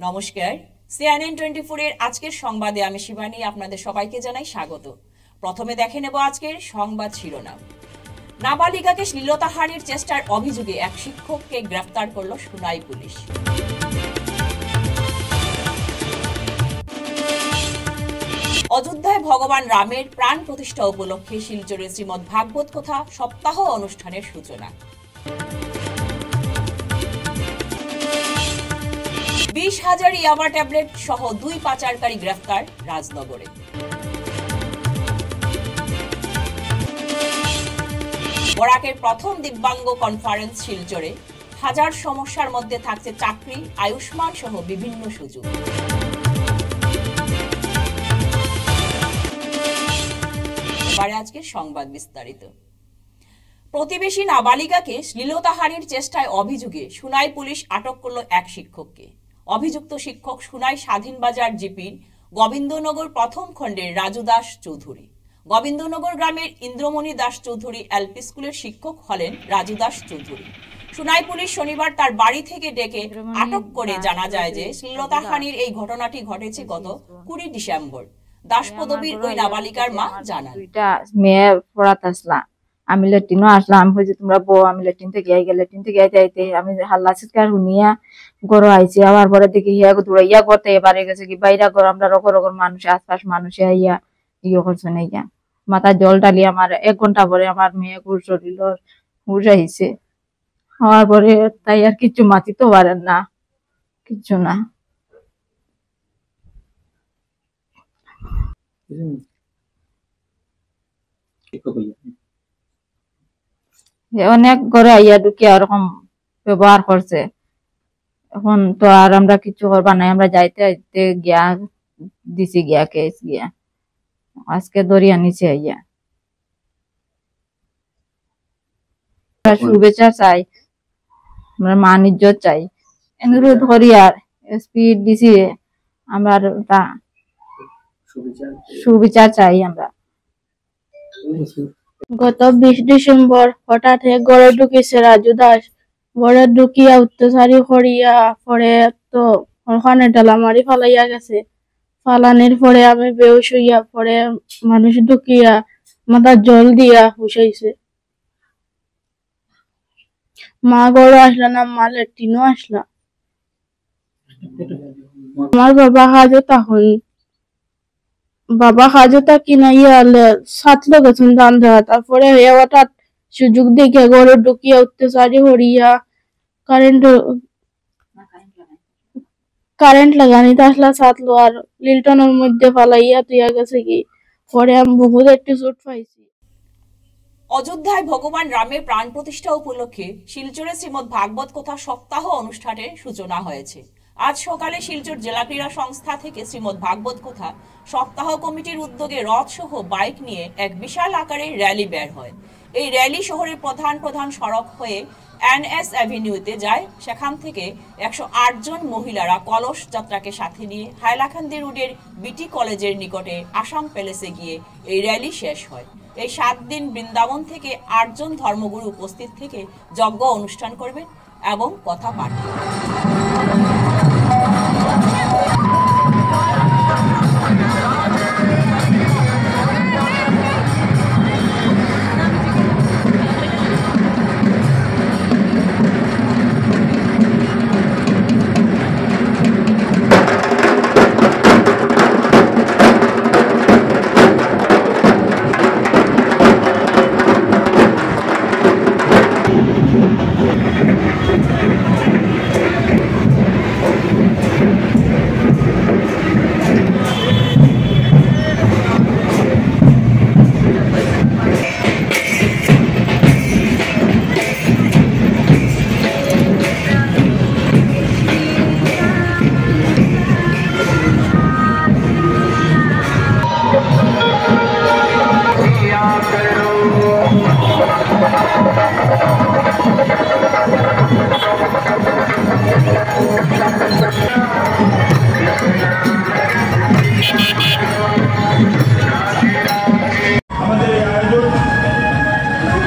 নমস্কার, CNN24 এর আজকের সংবাদে আমি শিবানী আপনাদের সবাইকে জানাই স্বাগত। প্রথমে দেখে নেব আজকের সংবাদ শিরোনাম। নাবালিকাকে শ্লীলতাহানির চেষ্টার অভিযোগে এক শিক্ষককে গ্রেফতার করল সুনাই পুলিশ। অযোধ্যায় ভগবান রামের প্রাণ প্রতিষ্ঠা উপলক্ষে শিলচরে শ্রীমদ ভাগবত কথা সপ্তাহ অনুষ্ঠানের সূচনা। 20,000 ইয়াবা ট্যাবলেট সহ 2 পাচারকারী গ্রেফতার রাজনগরে। বরাকের প্রথম দিব্যাঙ্গ কনফারেন্স শিলচরে। হাজার সমস্যার মধ্যে থাকছে চাকরি, আয়ুষ্মান সহ বিভিন্ন সুযোগ। এবারে আজকের সংবাদ বিস্তারিত। প্রতিবেশী নাবালিকাকে শ্লীলতাহানির চেষ্টায় অভিযোগে সুনাই পুলিশ আটক করল এক শিক্ষককে। অভিযুক্ত শিক্ষক সুনাই স্বাধীনবাজার জিপির গোবিন্দনগর প্রথম খণ্ডের রাজু দাস চৌধুরী। গোবিন্দনগর গ্রামের ইন্দ্রমণি দাস চৌধুরী এলপি স্কুলের শিক্ষক হলেন রাজু দাস চৌধুরী। সুনাই পুলিশ শনিবার তার বাড়ি থেকে ডেকে আটক করে জানা যায় যে শ্লীলতাহানির এই ঘটনাটি ঘটেছে গত 20 ডিসেম্বর। দাস পদবীর ওই নাবালিকার মা জানান, মেয়ে পড়াতে আসলাম, আমি ল্যাট্রিনও আসলাম, হয়েছে তোমরা বউ, আমি ল্যাট্রিন থেকে আই ল্যাট্রিন থেকে আইতে আমি হাল্লা চিৎকার শুনিয়া গড় আইছি। আবার পরে দেখি হিয়া দৌড়াইয়া করতে এবারে গেছে কি বাইরা ঘর, আমরা রকর রকর মানুষ আশপাশ মানুষে আইয়া ইয়ে করছে না, ইয়া মাথা জল ডালি আমার 1 ঘন্টা পরে আমার মেয়ে হুশ শরীর হুশ আইছে। হওয়ার পরে তাই আর কিছু মাতিতেও পারেন না, কিছু না। অনেক ঘরে আইয়া ঢুকে ওরকম ব্যবহার করছে। এখন তো আর আমরা কিছু করবা নাই, আমরা যাইতে যাইতে গিয়া দিছি গিয়া কেস গিয়া আজকে দরিয়া নিচে আইয়া। শুভেচ্ছা চাই, আমরা মান ইজ্জত চাই, অনুরোধ করি আর এসপি ডিসি আমরা সুবিচার চাই আমরা। গত 20 ডিসেম্বর হঠাৎ ঘরে ঢুকিছে রাজু দাস। ঘরে ঢুকিয়া অত্যাচারী করিয়া পরে তো ওখানে ডালা মারি ফালাইয়া গেছে। ফালানির পরে আমি বেহুশ হইয়া পরে মানুষ ঢুকিয়া মাথা জল দিয়া হুসাইছে। মা ঘরে আসলা না, মা ল্যাট্রিনও আসলা। আমার বাবা হাজতা কিনাইয়া সাতলো গেছেন দান দেওয়া। তারপরে হঠাৎ সুযোগ দেখে ঘরে ঢুকিয়া অত্যাচারী হরিয়া কারেন্ট লাগানিতে আসলা সাতলো আর লিল্টনের মধ্যে ফালাইয়া তুইয়া গেছে কি। পরে আমি বহুত একটু চোট পাইছি। অযোধ্যায় ভগবান রামের প্রাণ প্রতিষ্ঠা উপলক্ষে শিলচরে শ্রীমদ ভাগবত কথা সপ্তাহ অনুষ্ঠানের সূচনা হয়েছে। আজ সকালে শিলচর জেলা ক্রীড়া সংস্থা থেকে শ্রীমদ ভাগবত কথা সপ্তাহ কমিটির উদ্যোগে রথ সহ বাইক নিয়ে এক বিশাল আকারের র্যালি বের হয়। এই র্যালি শহরের প্রধান সড়ক হয়ে NS অ্যাভিনিউতে যায়। সেখান থেকে 108 জন মহিলারা কলস যাত্রাকে সাথে নিয়ে হাইলাকান্দি রোডের বিটি কলেজের নিকটে আসাম প্যালেসে গিয়ে এই র্যালি শেষ হয়। এই 7 দিন বৃন্দাবন থেকে 8 জন ধর্মগুরু উপস্থিত থেকে যজ্ঞ অনুষ্ঠান করবেন এবং কথা পাঠ করবেন।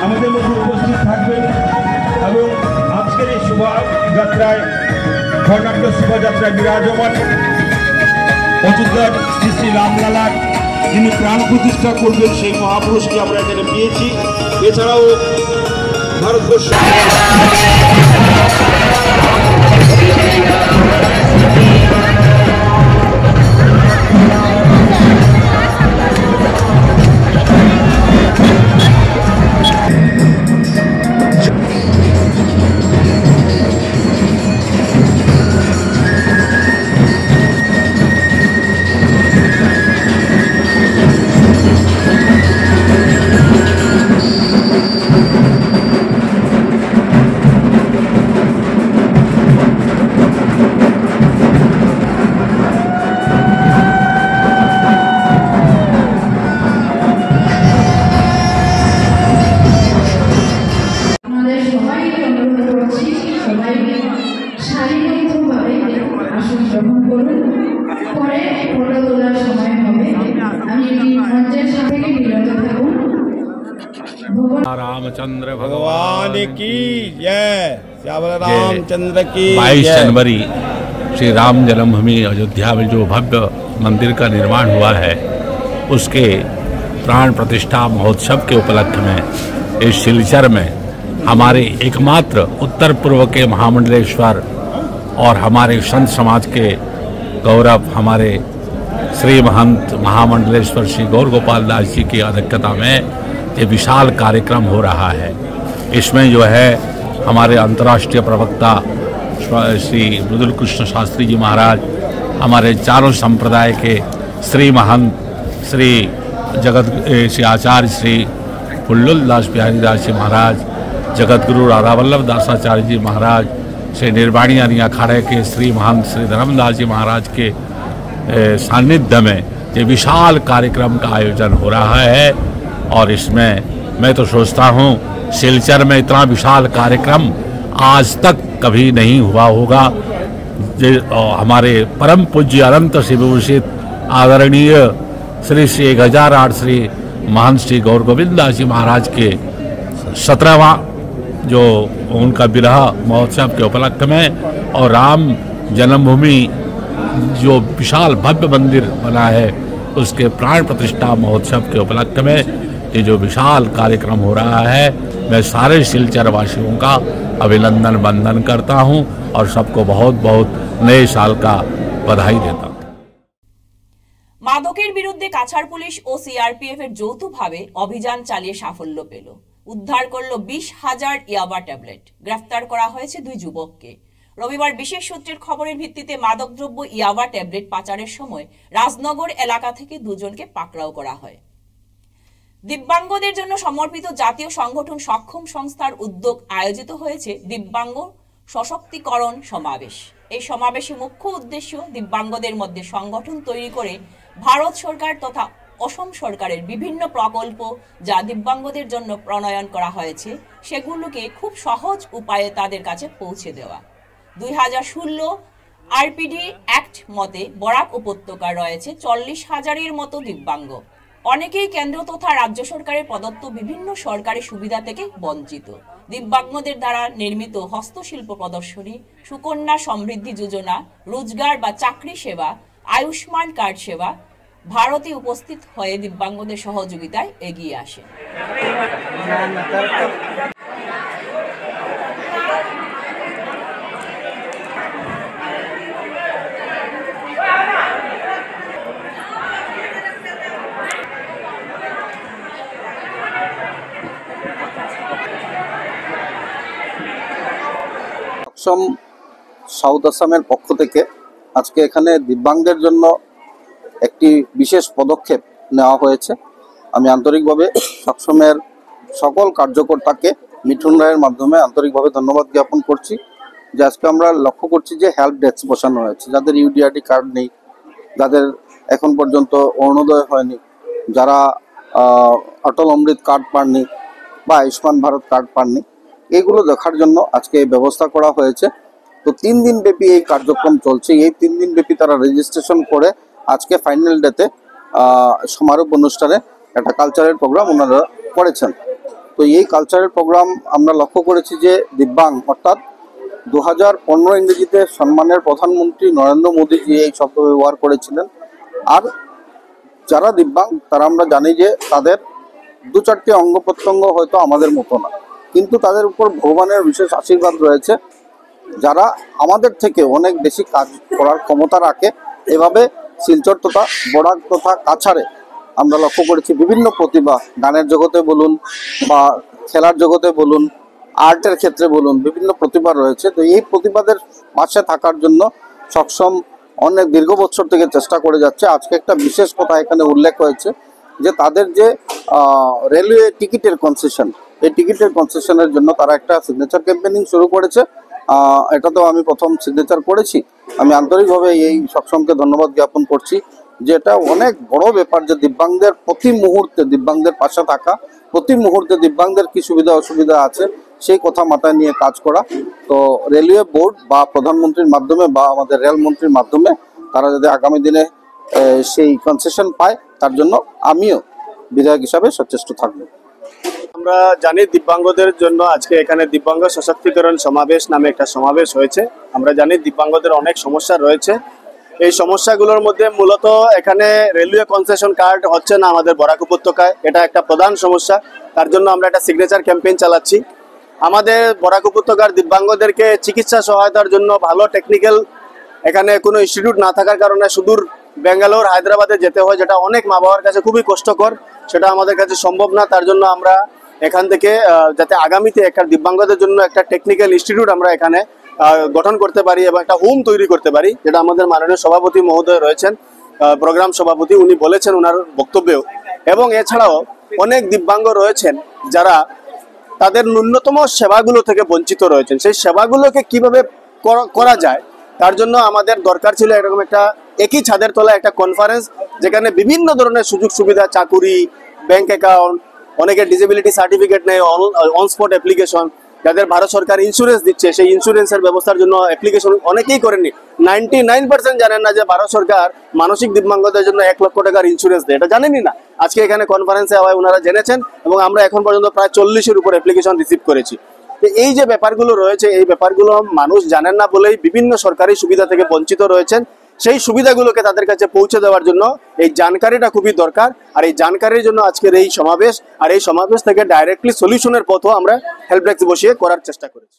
আমাদের মধ্যে উপস্থিত থাকবেন এবং আজকের এই শোভাযাত্রায় স্বর্ণাঢ্য শোভাযাত্রায় বিরাজমান অযোধ্যার শ্রী শ্রী রামলালার যিনি প্রাণ প্রতিষ্ঠা করবেন সেই মহাপুরুষকে আমরা এখানে পেয়েছি। এছাড়াও ভারতবর্ষ रामचंद्र भगवान की जय। रामचंद्र की 22 जनवरी श्री राम जन्मभूमि अयोध्या में जो भव्य मंदिर का निर्माण हुआ है उसके प्राण प्रतिष्ठा महोत्सव के उपलक्ष्य में इस सिलचर में हमारे एकमात्र उत्तर पूर्व के महामंडलेश्वर और हमारे संत समाज के गौरव हमारे श्री महंत महामंडलेश्वर श्री गौर गोपाल दास जी की अध्यक्षता में ये विशाल कार्यक्रम हो रहा है। इसमें जो है हमारे अंतर्राष्ट्रीय प्रवक्ता श्री मृदुल कृष्ण शास्त्री जी महाराज, हमारे चारों संप्रदाय के श्री महंत श्री आचार्य श्री फुल्लुल दास बिहारी दास जी महाराज, जगत गुरु राधा वल्लभ दासाचार्य जी महाराज, श्री निर्वाणी अखाड़े के श्री महंत श्री धर्मदास जी महाराज के सानिध्य में ये विशाल कार्यक्रम का आयोजन हो रहा है। और इसमें मैं तो सोचता हूँ सिलचर में इतना विशाल कार्यक्रम आज तक कभी नहीं हुआ होगा। हमारे परम पूज्य अनंत शिवभूषित आदरणीय श्री 1008 श्री महंत श्री गौर गोविंद दास जी महाराज के 17वां जो उनका विरह महोत्सव के उपलक्ष्य में और राम जन्मभूमि जो विशाल भव्य मंदिर बना है उसके प्राण प्रतिष्ठा महोत्सव के उपलक्ष्य में ये जो विशाल कार्यक्रम हो रहा है, मैं सारे सिलचर वासियों का अभिनंदन वंदन करता हूं और सबको बहुत बहुत नए साल का बधाई देता हूं। মাদকের বিরুদ্ধে কাছাড় পুলিশ ও সিআরপিএফ এর যৌথভাবে অভিযান চালিয়ে সাফল্য পেল। উদ্ধার করলো 20,000 ইয়াবা ট্যাবলেট। গ্রেফতার করা হয়েছে 2 যুবককে। রবিবার বিশেষ সূত্রের খবরের ভিত্তিতে মাদকদ্রব্য ইয়াবা ট্যাবলেট পাচারের সময় রাজনগর এলাকা থেকে 2 জনকে পাকড়াও করা হয়। দিব্যাঙ্গদের জন্য সমর্পিত জাতীয় সংগঠন সক্ষম সংস্থার উদ্যোগ আয়োজিত হয়েছে দিব্যাঙ্গ সশক্তিকরণ সমাবেশ। এই সমাবেশে মুখ্য উদ্দেশ্য দিব্যাঙ্গদের মধ্যে সংগঠন তৈরি করে ভারত সরকার তথা অসম সরকারের বিভিন্ন প্রকল্প যা দিব্যাঙ্গদের জন্য প্রণয়ন করা হয়েছে সেগুলোকে খুব সহজ উপায়ে তাদের কাছে পৌঁছে দেওয়া। 2016 আরপিডি অ্যাক্ট মতে বরাক উপত্যকায় রয়েছে 40,000-এর মতো দিব্যাঙ্গ। অনেকেই কেন্দ্র তথা রাজ্য সরকারের প্রদত্ত বিভিন্ন সরকারি সুবিধা থেকে বঞ্চিত। দিব্যাঙ্গদের দ্বারা নির্মিত হস্তশিল্প প্রদর্শনী, সুকন্যা সমৃদ্ধি যোজনা, রোজগার বা চাকরি সেবা, আয়ুষ্মান কার্ড সেবা ভারতে উপস্থিত হয়ে দিব্যাঙ্গদের সহযোগিতায় এগিয়ে আসে। সাউথ আসামের পক্ষ থেকে আজকে এখানে দিব্যাঙ্গের জন্য একটি বিশেষ পদক্ষেপ নেওয়া হয়েছে। আমি আন্তরিকভাবে সবসময়ের সকল কার্যকর্তাকে মিঠুন রায়ের মাধ্যমে আন্তরিকভাবে ধন্যবাদ জ্ঞাপন করছি যে আজকে আমরা লক্ষ্য করছি যে হেল্প ডেস্ক বসানো হয়েছে, যাদের ইউডিআইডি কার্ড নেই, যাদের এখন পর্যন্ত অরুণোদয় হয়নি, যারা অটল অমৃত কার্ড পাননি বা আয়ুষ্মান ভারত কার্ড পাননি, এইগুলো দেখার জন্য আজকে এই ব্যবস্থা করা হয়েছে। তো 3 দিন ব্যাপী এই কার্যক্রম চলছে। এই 3 দিন ব্যাপী তারা রেজিস্ট্রেশন করে আজকে ফাইনাল ডেতে সমারোহ অনুষ্ঠানে একটা কালচারাল প্রোগ্রাম ওনারা করেছেন। তো এই কালচারাল প্রোগ্রাম আমরা লক্ষ্য করেছি যে দিব্যাঙ্গ অর্থাৎ 2015 ইংরেজিতে সম্মানের প্রধানমন্ত্রী নরেন্দ্র মোদীজি এই শব্দ ব্যবহার করেছিলেন। আর যারা দিব্যাঙ্গ তারা আমরা জানি যে তাদের 2-4টি অঙ্গ প্রত্যঙ্গ হয়তো আমাদের মতো না, কিন্তু তাদের উপর ভগবানের বিশেষ আশীর্বাদ রয়েছে, যারা আমাদের থেকে অনেক বেশি কাজ করার ক্ষমতা রাখে। এভাবে শিলচর তথা বরাক তথা কাছাড়ে আমরা লক্ষ্য করেছি বিভিন্ন প্রতিভা, গানের জগতে বলুন বা খেলার জগতে বলুন, আর্টের ক্ষেত্রে বলুন, বিভিন্ন প্রতিভা রয়েছে। তো এই প্রতিভাদের পাশে থাকার জন্য সক্ষম অনেক দীর্ঘ বছর থেকে চেষ্টা করে যাচ্ছে। আজকে একটা বিশেষ কথা এখানে উল্লেখ হয়েছে যে তাদের যে রেলওয়ে টিকিটের কনসেশন, এই টিকিটের কনসেশনের জন্য তারা একটা সিগনেচার ক্যাম্পেনিং শুরু করেছে। এটাতেও আমি প্রথম সিগনেচার করেছি। আমি আন্তরিকভাবে এই সক্ষমকে ধন্যবাদ জ্ঞাপন করছি যে এটা অনেক বড় ব্যাপার যে দিব্যাঙ্গদের প্রতি মুহূর্তে দিব্যাঙ্গদের পাশে থাকা, প্রতি মুহূর্তে দিব্যাঙ্গদের কি সুবিধা অসুবিধা আছে সেই কথা মাথায় নিয়ে কাজ করা। তো রেলওয়ে বোর্ড বা প্রধানমন্ত্রীর মাধ্যমে বা আমাদের রেলমন্ত্রীর মাধ্যমে তারা যদি আগামী দিনে সেই কনসেশন পায় তার জন্য আমিও বিধায়ক হিসাবে সচেষ্ট থাকব। আমরা জানি দিব্যাঙ্গদের জন্য আজকে এখানে দিব্যাঙ্গ সশক্তিকরণ সমাবেশ নামে একটা সমাবেশ হয়েছে। আমরা জানি দিব্যাঙ্গদের অনেক সমস্যা রয়েছে। এই সমস্যাগুলোর মধ্যে মূলত এখানে রেলওয়ে কনসেশন কার্ড হচ্ছে না আমাদের বরাক উপত্যকায়, এটা একটা প্রধান সমস্যা। তার জন্য আমরা একটা সিগনেচার ক্যাম্পেইন চালাচ্ছি। আমাদের বরাক উপত্যকার দিব্যাঙ্গদেরকে চিকিৎসা সহায়তার জন্য ভালো টেকনিক্যাল এখানে কোনো ইনস্টিটিউট না থাকার কারণে সুদূর বেঙ্গালোর হায়দ্রাবাদে যেতে হয়, যেটা অনেক মা বাবার কাছে খুবই কষ্টকর, সেটা আমাদের কাছে সম্ভব না। তার জন্য আমরা এখান থেকে যাতে আগামীতে একটা দিব্যাঙ্গদের জন্য একটা টেকনিক্যাল ইনস্টিটিউট আমরা এখানে গঠন করতে পারি এবং একটা হোম তৈরি করতে পারি, যেটা আমাদের মাননীয় সভাপতি মহোদয় রয়েছেন, প্রোগ্রাম সভাপতি, উনি বলেছেন ওনার বক্তব্যেও। এবং এছাড়াও অনেক দিব্যাঙ্গ রয়েছেন যারা তাদের ন্যূনতম সেবাগুলো থেকে বঞ্চিত রয়েছেন। সেই সেবাগুলোকে কিভাবে করা যায় তার জন্য আমাদের দরকার ছিল এরকম একটা একই ছাদের তলায় একটা কনফারেন্স, যেখানে বিভিন্ন ধরনের সুযোগ সুবিধা, চাকুরি, ব্যাংক অ্যাকাউন্ট, অনেকের ডিসেবিলিটি সার্টিফিকেট নেই, অন স্পট অ্যাপ্লিকেশন, যাদের ভারত সরকার ইন্স্যুরেন্স দিচ্ছে সেই ইন্স্যুরেন্সের ব্যবস্থার জন্য অ্যাপ্লিকেশন অনেকেই করেননি। 99% জানেন না যে ভারত সরকার মানসিক দিব্যাঙ্গদের জন্য 1 লক্ষ টাকার ইন্স্যুরেন্স দেয়, এটা জানেনই না। আজকে এখানে কনফারেন্সে আবার ওনারা জেনেছেন এবং আমরা এখন পর্যন্ত প্রায় 40-এর উপর অ্যাপ্লিকেশন রিসিভ করেছি। তো এই যে ব্যাপারগুলো রয়েছে, এই ব্যাপারগুলো মানুষ জানেন না বলেই বিভিন্ন সরকারি সুবিধা থেকে বঞ্চিত রয়েছেন। সেই সুবিধাগুলোকে তাদের কাছে পৌঁছে দেওয়ার জন্য এই জানকারিটা খুবই দরকার। আর এই জানকারির জন্য আজকের এই সমাবেশ, আর এই সমাবেশ থেকে ডাইরেক্টলি সলিউশনের পথও আমরা হেল্প ডেস্ক বসিয়ে করার চেষ্টা করেছি।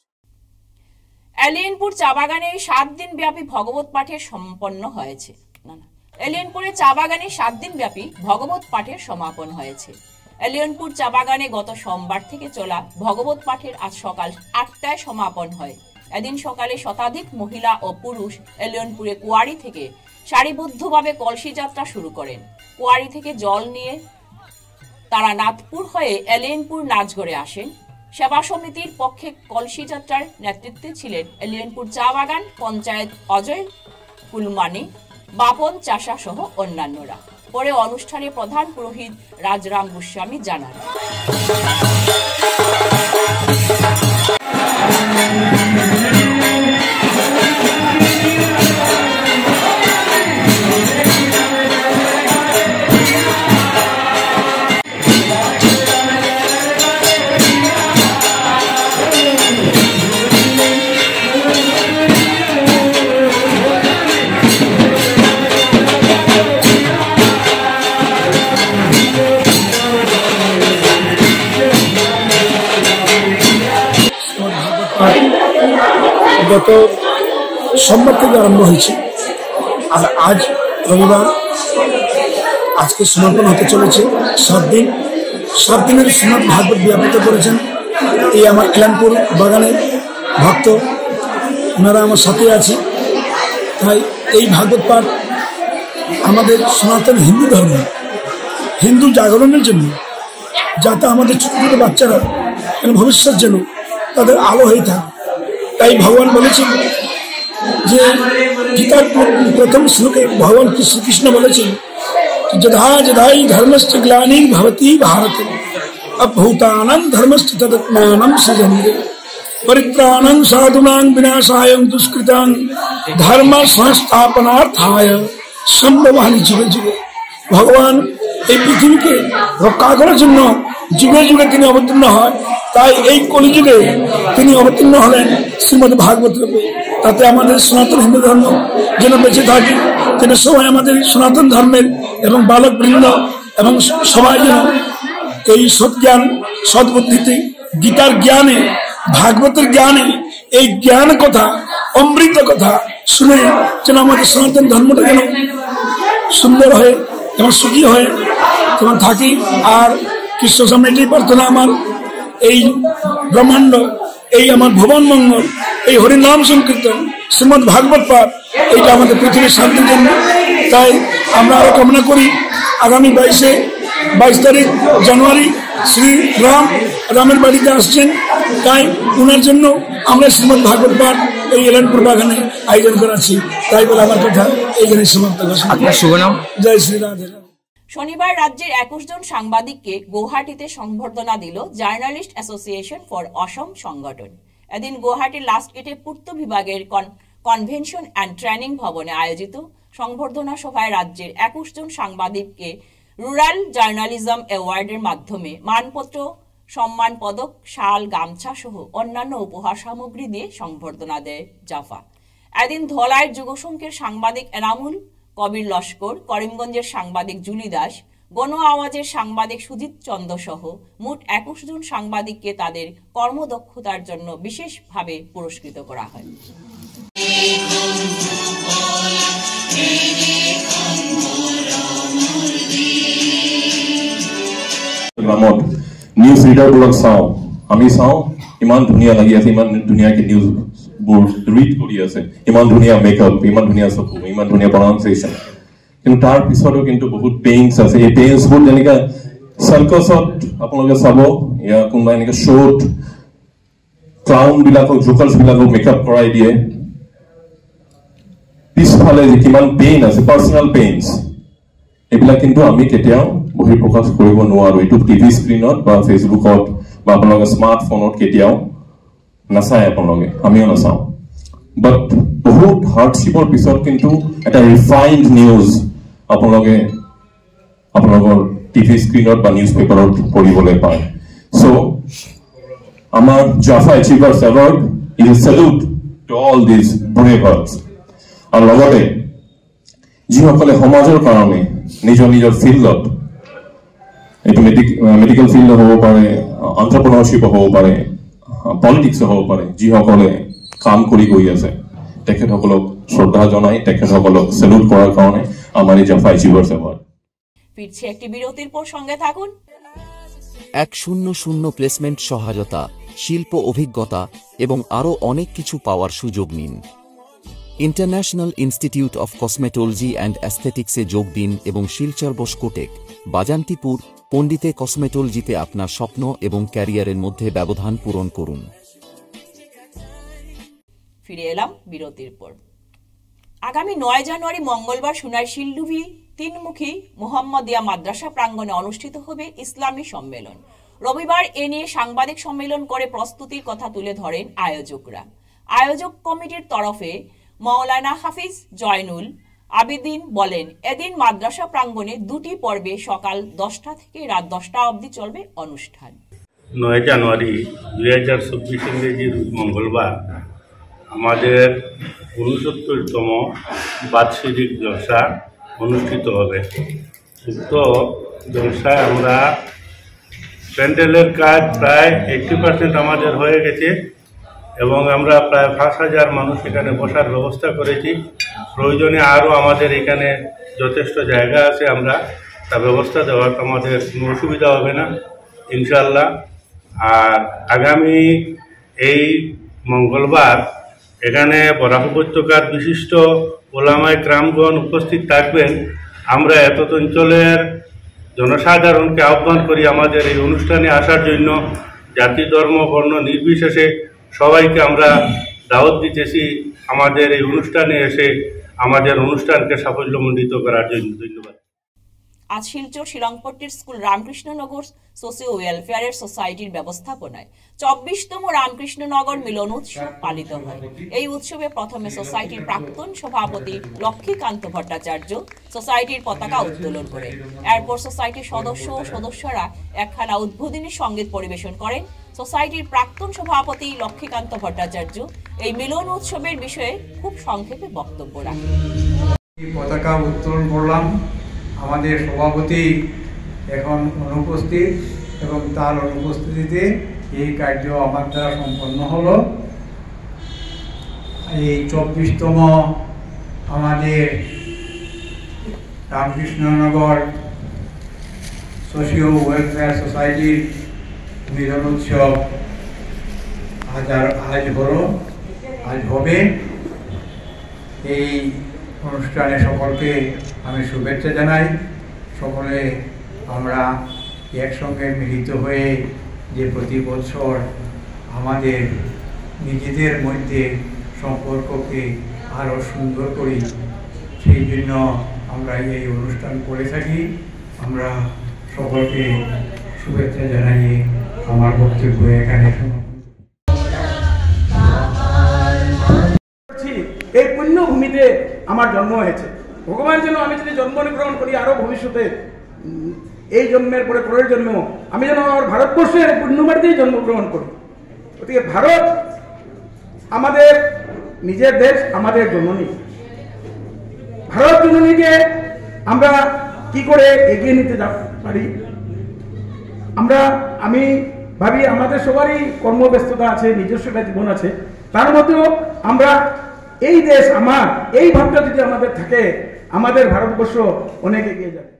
এলিয়েনপুর চা বাগানে 7 দিন ব্যাপী ভগবত পাঠের সম্পন্ন হয়েছে। এলিয়েনপুরে চা বাগানে 7 দিন ব্যাপী ভগবত পাঠের সমাপন হয়েছে। এলিয়েনপুর চা বাগানে গত সোমবার থেকে চলা ভগবত পাঠের আজ সকাল 8টায় সমাপন হয়। এদিন সকালে শতাধিক মহিলা ও পুরুষ এলিয়েনপুরে কুয়ারি থেকে সারিবদ্ধভাবে কলসি যাত্রা শুরু করেন। কুয়ারি থেকে জল নিয়ে তারা নাথপুর হয়ে এলিয়েনপুর নাচগড়ে আসেন। সেবা সমিতির পক্ষে কলসি যাত্রার নেতৃত্বে ছিলেন এলিয়েনপুর চা বাগান পঞ্চায়েত অজয় কুলমানি, বাপন চাষা সহ অন্যান্যরা। পরে অনুষ্ঠানে প্রধান পুরোহিত রাজরাম গোস্বামী জানান, গত সোমবার থেকে আরম্ভ হয়েছে আর আজ রবিবার, আজকে সমাপন হতে চলেছে। 7 দিন, 7 দিনের শ্রীমদ ভাগবত ব্যাপৃত করেছেন এই আমার এলিয়েনপুর বাগানের ভক্ত, ওনারা আমার সাথে আছে। তাই এই ভাগবত পাঠ আমাদের সনাতন হিন্দু ধর্ম, হিন্দু জাগরণের জন্য, যাতে আমাদের ছোট ছোট বাচ্চারা ভবিষ্যৎ যেন তাদের আলো হয়ে থাকে। তাই ভগবান বলেছেন যে গীতার প্রথম শ্লোকে ভগবান শ্রীকৃষ্ণ বলেছেন, যথা যথাই ধর্মশ্চ গ্লানির ভবতি ভারত অভূতানাং ধর্মশ্চ তদাত্মানাং সৃজন্তে পরিত্রাণাং সাধুনাং বিনাশায় দুষ্কৃতাং ধর্ম সংস্থাপনার্থায় সম্ভবামি যুগে যুগে। ভগবান এই পৃথিবীকে রক্ষা করার জন্য যুগে যুগে তিনি অবতীর্ণ হয়, তাই এই কলিযুগে তিনি অবতীর্ণ হলেন শ্রীমদ ভাগবত রূপে। তাতে আমাদের সনাতন হিন্দু ধর্ম যেন বেঁচে থাকে, যেন সবাই আমাদের সনাতন ধর্মের এবং বালক বৃন্দ এবং সবাই যেন এই সৎজ্ঞান সদ্বুদ্ধিতে গীতার জ্ঞানে ভাগবতের জ্ঞানে এই জ্ঞান কথা অমৃত কথা শুনে যেন আমাদের সনাতন ধর্মটা যেন সুন্দর হয়ে এবং সুখী হয়ে যেমন থাকি। আর কৃষ্ণ সামনে এটাই প্রার্থনা আমার, এই ব্রহ্মাণ্ড, এই আমার ভুবন মঙ্গল, এই হরিনাম সংকীর্তন শ্রীমদ ভাগবত পাঠ, এইটা আমাদের পৃথিবীর শান্তির জন্য। তাই আমরা আরো কামনা করি আগামী 22 তারিখ জানুয়ারি শ্রী রামের বাড়িতে আসছেন, তাই ওনার জন্য আমরা শ্রীমদ ভাগবত পাঠ এই এলানপুর বাগানে আয়োজন করাচ্ছি। তাই বলে আমার কথা এইখানে সমাপ্ত করছি। জয় শ্রী রাধে। শনিবার রাজ্যের 21 জন সাংবাদিককে গুয়াহাটিতে সংবর্ধনা দিল জার্নালিস্ট অ্যাসোসিয়েশন ফর অসম সংগঠন। এদিন গুয়াহাটির লাস্ট গেটে পূর্ত বিভাগের কনভেনশন অ্যান্ড ট্রেনিং ভবনে আয়োজিত সংবর্ধনা সভায় রাজ্যের 21 জন সাংবাদিককে রুরাল জার্নালিজম অ্যাওয়ার্ডের মাধ্যমে মানপত্র, সম্মান পদক, শাল, গামছা সহ অন্যান্য উপহার সামগ্রী দিয়ে সংবর্ধনা দেয় জাফা। এদিন ধলাইয়ের যুগসংঘের সাংবাদিক এনামুল কবির লস্কর, করিমগঞ্জের সাংবাদিক জুলি দাস, গণ আওয়াজের সাংবাদিক সুজিত চন্দ্র সহ মোট 21 জন সাংবাদিককে তাদের কর্মদক্ষতার জন্য বিশেষভাবে পুরস্কৃত করা হয়। নিউজ ৰিডাৰবোৰক চাওঁ, আমি চাওঁ ইমান ধুনীয়া লাগি আছে, ইমান ধুনীয়াকে নিউজবোৰ ৰিড কৰি আছে, ইমান ধুনীয়া মেকআপ, ইমান ধুনীয়া চকু, ইমান ধুনীয়া প্ৰনাউন্সিয়েশ্যন, কিন্তু তাৰ পিছতো কিন্তু বহুত পেইনছ আছে। এই পেইনছবোৰ যেনেকৈ চাৰ্কাছত আপোনালোকে চাব, ইয়া কোনোবা এনেকৈ শ্ব'ত ক্লাউনবিলাকক, জোকাৰ্ছবিলাকক মেকআপ কৰাই দিয়ে, পিছফালে যে কিমান পেইন আছে, পাৰ্চনেল পেইনছ, এইবিলাক কিন্তু আমি কেতিয়াও বহি প্ৰকাশ কৰিব নোৱাৰো। এইটো টিভি স্ক্ৰীণত বা ফেচবুকত বা আপোনালোকে স্মাৰ্টফোনত কেতিয়াও নাচায়, আপোনালোকে, আমিও নাচাওঁ। বাট বহুত হাৰ্ডশ্বিপৰ পিছত কিন্তু এটা ৰিফাইণ্ড নিউজ আপোনালোকে আপোনালোকৰ টিভি স্ক্ৰীণত বা নিউজ পেপাৰত পঢ়িবলৈ পায়। চ' আমাৰ জাফা achievers award is a salute to all these brave hearts. আৰু লগতে যিসকলে সমাজৰ কাৰণে নিজৰ নিজৰ ফিল্ডত, এইটো মেডিকেল ফিল্ড হ'ব পাৰে, এণ্টাৰপ্ৰেনাৰশ্বিপ হ'ব পাৰে, পলিটিক্স হ'ব পাৰে, যিসকলে কাম কৰি গৈ আছে, তেখেতসকলক শ্ৰদ্ধা জনাই, তেখেতসকলক সেলুট করার কারণে আমার এই জাফা এচিভার্স অ্যাওয়ার্ড। ফিরছে একটি বিরতির পর, সঙ্গে থাকুন। 100 প্লেসমেন্ট সহায়তা, শিল্প অভিজ্ঞতা এবং আরও অনেক কিছু পাওয়ার সুযোগ নিন। International Institute of Cosmetology and অ্যাস্থেটিক্সে যোগ দিন এবং শিলচর বসকোটেক, বাজান্তিপুর, পণ্ডিতে কসমেটোলজিতে আপনার স্বপ্ন এবং ক্যারিয়ারের মধ্যে ব্যবধান পূরণ করুন। ফিরে এলাম বিরতির পর। আগামী 9 জানুয়ারি মঙ্গলবার সোনার শিলডুবি তিনমুখী মোহাম্মদিয়া মাদ্রাসা প্রাঙ্গণে অনুষ্ঠিত হবে ইসলামী সম্মেলন। রবিবার এ নিয়ে সাংবাদিক সম্মেলন করে প্রস্তুতির কথা তুলে ধরেন আয়োজকরা। আয়োজক কমিটির তরফে মাওলানা হাফিজ জয়নুল আবিদিন বলেন, এদিন মাদ্রাসা প্রাঙ্গণে 2টি পর্বে সকাল 10টা থেকে রাত 10টা অবধি চলবে অনুষ্ঠান। 9 জানুয়ারি 2024 ইংরেজি মঙ্গলবার আমাদের 69তম বাৎসরিক জলসা অনুষ্ঠিত হবে। উক্ত জলসায় আমরা প্যান্ডেলের কাজ প্রায় 80% আমাদের হয়ে গেছে এবং আমরা প্রায় 5000 মানুষ এখানে বসার ব্যবস্থা করেছি। প্রয়োজনে আরও আমাদের এখানে যথেষ্ট জায়গা আছে, আমরা তা ব্যবস্থা দেওয়ার আমাদের কোনো অসুবিধা হবে না ইনশাল্লাহ। আর আগামী এই মঙ্গলবার এখানে বরাক উপত্যকার বিশিষ্ট ওলামায়ে কেরামগণ উপস্থিত থাকবেন। আমরা এত অঞ্চলের জনসাধারণকে আহ্বান করি আমাদের এই অনুষ্ঠানে আসার জন্য। জাতি, ধর্ম, বর্ণ নির্বিশেষে সবাইকে আমরা দাওয়াত দিতেছি আমাদের এই অনুষ্ঠানে এসে আমাদের অনুষ্ঠানকে সাফল্যমণ্ডিত করার জন্য। ধন্যবাদ। আজ শিলচর শিলংপট্টির স্কুল রামকৃষ্ণনগর সোশিও ওয়েলফেয়ার সোসাইটির ব্যবস্থাপনায় 24তম রামকৃষ্ণনগর মিলন উৎসব পালিত হয়। এই উৎসবে প্রথমে সোসাইটির প্রাক্তন সভাপতি লক্ষ্মীকান্ত ভট্টাচার্য সোসাইটির পতাকা উত্তোলন করেন। এরপর সোসাইটির সদস্য ও সদস্যরা একখানা উদ্বোধনী সঙ্গীত পরিবেশন করেন। সোসাইটির প্রাক্তন সভাপতি লক্ষ্মীকান্ত ভট্টাচার্য এই মিলন উৎসবের বিষয়ে খুব সংক্ষেপে বক্তব্য রাখেন। পতাকা উত্তোলন করলাম। আমাদের সভাপতি এখন অনুপস্থিত এবং তার অনুপস্থিতিতে এই কার্য আমার দ্বারা সম্পন্ন হলো। এই 24তম আমাদের রামকৃষ্ণনগর সোশিও ওয়েলফেয়ার সোসাইটির মিলন উৎসব আজ হবে। এই অনুষ্ঠানে সকলকে আমি শুভেচ্ছা জানাই। সকলে আমরা একসঙ্গে মিলিত হয়ে যে প্রতি বছর আমাদের নিজেদের মধ্যে সম্পর্ককে আরও সুন্দর করি, সেই জন্য আমরা এই অনুষ্ঠান করে থাকি। আমরা সকলকে শুভেচ্ছা জানাই। আমার বক্তব্য এখানে এই পুণ্যভূমিতে আমার জন্ম হয়েছে। ভগবান যেন আমি যদি জন্ম গ্রহণ করি আরো ভবিষ্যতে এই জন্মের পরে পরের জন্ম আমি যেন আমার ভারতবর্ষের পুণ্যমাটিতেই জন্মগ্রহণ করি। গতিকে ভারত আমাদের নিজের দেশ, আমাদের জননী। ভারত জননীকে আমরা কি করে এগিয়ে নিতে পারি? আমি ভাবি আমাদের সবারই কর্মব্যস্ততা আছে, নিজস্ব জীবন আছে, তার মধ্যেও আমরা এই দেশ আমার, এই ভাবটা যদি আমাদের থাকে, আমাদের ভারতবর্ষ অনেক এগিয়ে যাবে।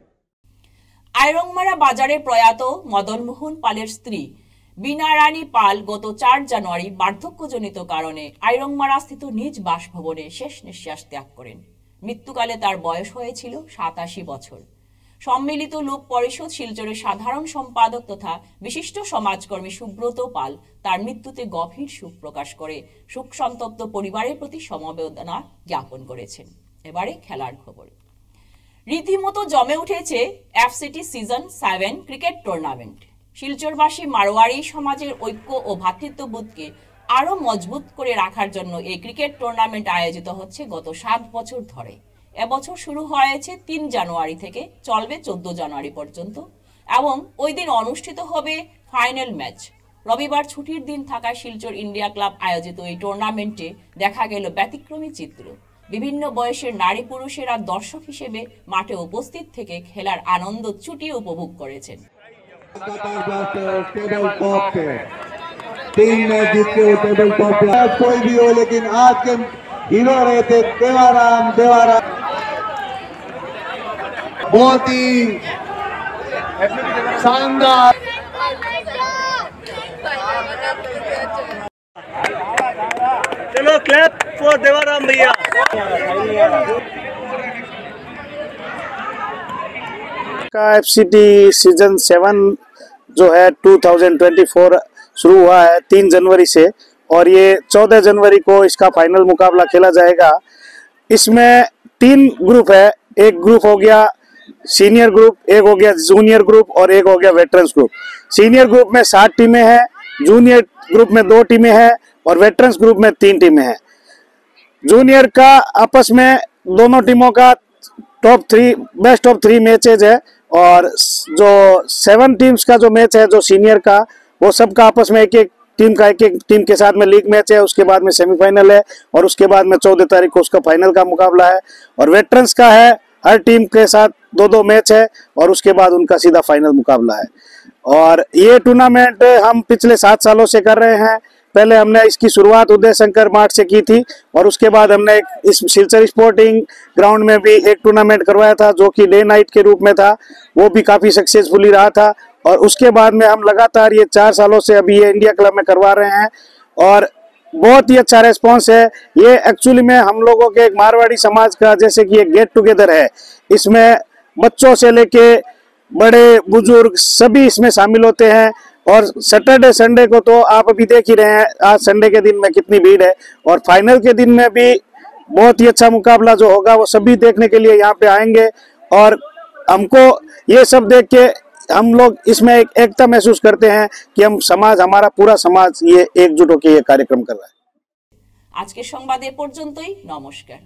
আইরংমারা বাজারে প্রয়াত মদন মোহন পালের স্ত্রী বীণা রানী পাল গত 4 জানুয়ারি বার্ধক্যজনিত কারণে আইরংমারা স্থিত নিজ বাসভবনে শেষ নিঃশ্বাস ত্যাগ করেন। মৃত্যুকালে তার বয়স হয়েছিল 87 বছর। সম্মিলিত লোক পরিষদ শিলচরের সাধারণ সম্পাদক তথা বিশিষ্ট সমাজকর্মী সুব্রত পাল তার মৃত্যুতে গভীর শোক প্রকাশ করে শোক সন্তপ্ত পরিবারের প্রতি সমবেদনা জ্ঞাপন করেছেন। এবারে খেলার খবর। রীতিমতো জমে উঠেছে এফসিটি সিজন 7 ক্রিকেট টুর্নামেন্ট। শিলচরবাসী মারোয়ারি সমাজের ঐক্য ও ভ্রাতৃত্ববোধকে আরো মজবুত করে রাখার জন্য এই ক্রিকেট টুর্নামেন্ট আয়োজিত হচ্ছে গত 7 বছর ধরে। এবছর শুরু হয়েছে 3 জানুয়ারি থেকে, চলবে 14 জানুয়ারি পর্যন্ত এবং ওই দিন অনুষ্ঠিত হবে ফাইনাল ম্যাচ। রবিবার ছুটির দিন থাকায় শিলচর ইন্ডিয়া ক্লাব আয়োজিত এই টুর্নামেন্টে দেখা গেল ব্যতিক্রমী চিত্র। বিভিন্ন বয়সের নারী পুরুষেরা দর্শক হিসেবে মাঠে উপস্থিত থেকে খেলার আনন্দ চুটিয়ে উপভোগ করেছেন। कोई भी हो लेकिन आज के हीरो रहे थे देवाराम। बहुत ही शानदार। चलो क्लैप फॉर देवाराम भैया। का एफसीटी सीजन 7 जो है 2024 शुरू हुआ है 3 जनवरी से, और ये 14 जनवरी को इसका फाइनल मुकाबला खेला जाएगा। इसमें 3 ग्रुप है। एक ग्रुप हो गया सीनियर ग्रुप, एक हो गया जूनियर ग्रुप और एक हो गया वेटरन्स ग्रुप। सीनियर ग्रुप में 7 टीमें हैं, जूनियर ग्रुप में 2 टीमें हैं और वेटरन्स ग्रुप में 3 टीमें हैं। जूनियर का आपस में दोनों टीमों का बेस्ट ऑफ 3 मैचेज है, और जो 7 टीम्स का जो मैच है जो सीनियर का, वो सबका आपस में एक एक टीम के साथ में लीग मैच है। उसके बाद में सेमीफाइनल है और उसके बाद में 14 तारीख को उसका फाइनल का मुकाबला है। और वेटरन्स का है, हर टीम के साथ 2-2 मैच है और उसके बाद उनका सीधा फाइनल मुकाबला है। और ये टूर्नामेंट हम पिछले 7 सालों से कर रहे हैं। पहले हमने इसकी शुरुआत उदय शंकर मार्ट से की थी, और उसके बाद हमने इस शिलचर स्पोर्टिंग ग्राउंड में भी एक टूर्नामेंट करवाया था जो कि डे नाइट के रूप में था, वो भी काफ़ी सक्सेसफुली रहा था। और उसके बाद में हम लगातार ये 4 सालों से अभी ये इंडिया क्लब में करवा रहे हैं, और बहुत ही अच्छा रेस्पॉन्स है। ये एक्चुअली में हम लोगों के एक मारवाड़ी समाज का जैसे कि एक गेट टुगेदर है। इसमें बच्चों से लेके बड़े बुजुर्ग सभी इसमें शामिल होते हैं। और सैटरडे संडे को तो आप अभी देख ही रहे हैं, आज संडे के दिन में कितनी भीड़ है। और फाइनल के दिन में भी बहुत ही अच्छा मुकाबला जो होगा वो सभी देखने के लिए यहाँ पे आएंगे। और हमको ये सब देख के हम लोग इसमें एक एकता महसूस करते हैं कि हम समाज, हमारा पूरा समाज ये एकजुट होकर ये कार्यक्रम कर रहा है। আজকের সংবাদ এ পর্যন্তই। নমস্কার।